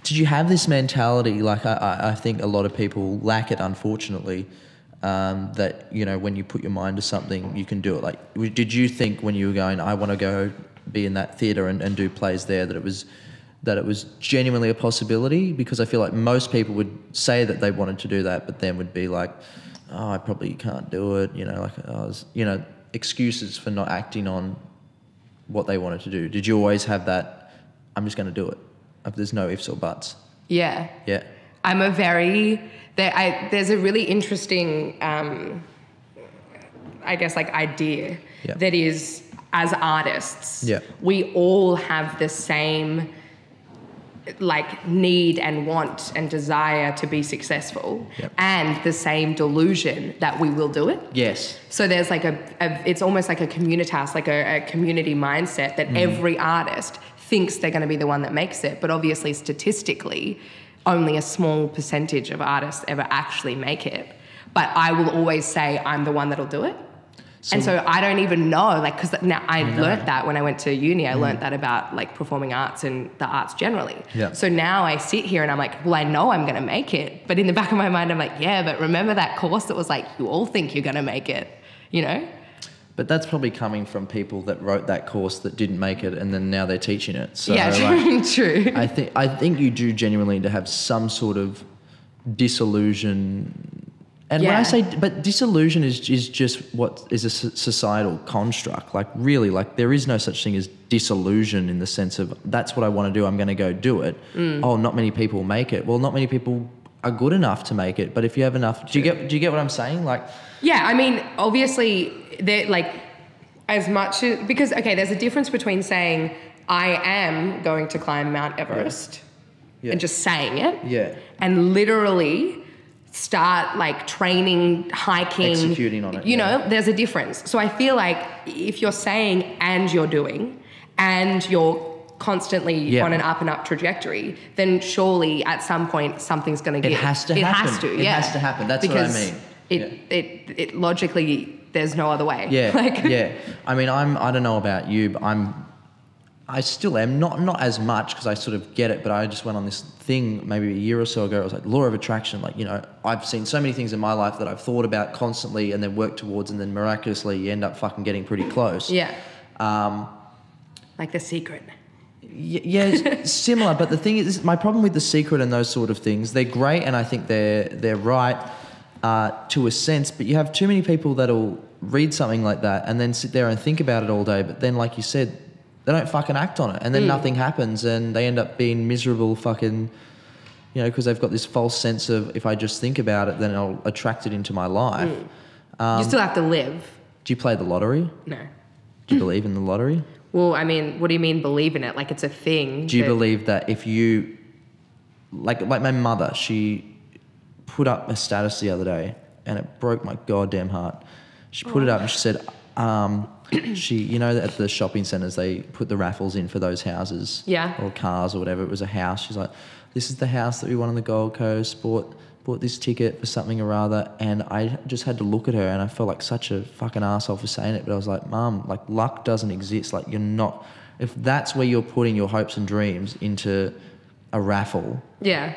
Did you have this mentality, like I think a lot of people lack it, unfortunately, that, you know, when you put your mind to something, you can do it. Like, did you think when you were going, I want to go be in that theatre and do plays there, that it was genuinely a possibility? Because I feel like most people would say that they wanted to do that, but then would be like, oh, I probably can't do it, you know, like, you know, excuses for not acting on what they wanted to do. Did you always have that, I'm just going to do it? There's no ifs or buts. Yeah. Yeah. I'm a very, there's a really interesting, I guess, like idea that is, as artists, we all have the same like need and want and desire to be successful, and the same delusion that we will do it. Yes. So there's like it's almost like a communitas, like a community mindset that every artist thinks they're going to be the one that makes it, but obviously statistically only a small percentage of artists ever actually make it. But I will always say I'm the one that'll do it. And so I don't even know, like, because now I learnt that when I went to uni. I learnt that about like performing arts and the arts generally. So now I sit here and I'm like, well, I know I'm going to make it. But in the back of my mind, I'm like, yeah, but remember that course that was like, you all think you're going to make it, you know? But that's probably coming from people that wrote that course that didn't make it, and then now they're teaching it. So yeah, like, true. I think you do genuinely need to have some sort of disillusion. And when I say, but disillusion is just what is a societal construct. Like really, like there is no such thing as disillusion in the sense of that's what I want to do, I'm going to go do it. Oh, not many people make it. Well, not many people are good enough to make it. But if you have enough, do you get what I'm saying? Like, yeah, I mean, obviously, they're like as much as, because okay, there's a difference between saying I am going to climb Mount Everest and just saying it, and literally start like training, hiking, executing on it. You know, there's a difference. So I feel like if you're saying and you're doing and you're constantly on an up and up trajectory, then surely at some point something's going to give. It has to happen. Has to, It has to happen. That's because what I mean. It logically, there's no other way. Yeah, like, I mean, I don't know about you, but I still am, not as much because I sort of get it, but I just went on this thing maybe a year or so ago. It was like law of attraction. Like, you know, I've seen so many things in my life that I've thought about constantly and then worked towards, and then miraculously you end up fucking getting pretty close. Yeah. Like The Secret. Yeah, similar. But the thing is, my problem with The Secret and those sort of things, they're great and I think they're right to a sense, but you have too many people that'll read something like that and then sit there and think about it all day, but then like you said, they don't fucking act on it, and then nothing happens, and they end up being miserable fucking, you know, because they've got this false sense of if I just think about it, then I'll attract it into my life. You still have to live. Do you play the lottery? No. Do you believe in the lottery? Well, I mean, what do you mean believe in it? Like it's a thing. Do you believe that if you, like my mother, she put up a status the other day, and it broke my goddamn heart. She put it up and she said, you know, at the shopping centres, they put the raffles in for those houses or cars or whatever. It was a house. She's like, this is the house that we won on the Gold Coast, bought this ticket for something or other. And I just had to look at her and I felt like such a fucking arsehole for saying it. But I was like, Mum, like luck doesn't exist. Like you're not, if that's where you're putting your hopes and dreams into a raffle. Yeah.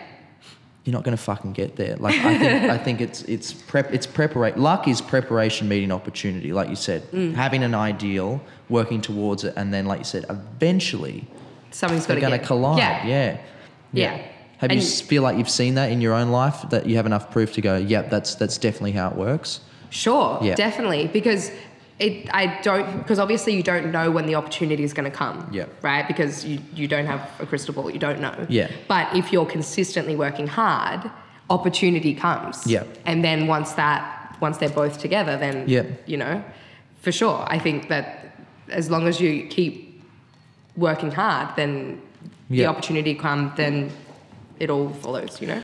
You're not going to fucking get there. Like I think it's preparation. Luck is preparation meeting opportunity, like you said. Having an ideal, working towards it, and then, like you said, eventually something's going to collide. Yeah. Have you feel like you've seen that in your own life, that you have enough proof to go, yep, that's definitely how it works? Sure, definitely, because because obviously you don't know when the opportunity is going to come, right? Because you don't have a crystal ball, you don't know. Yeah. But if you're consistently working hard, opportunity comes. Yeah. And then once they're both together, then you know, for sure, I think that as long as you keep working hard, then the opportunity comes, then it all follows, you know.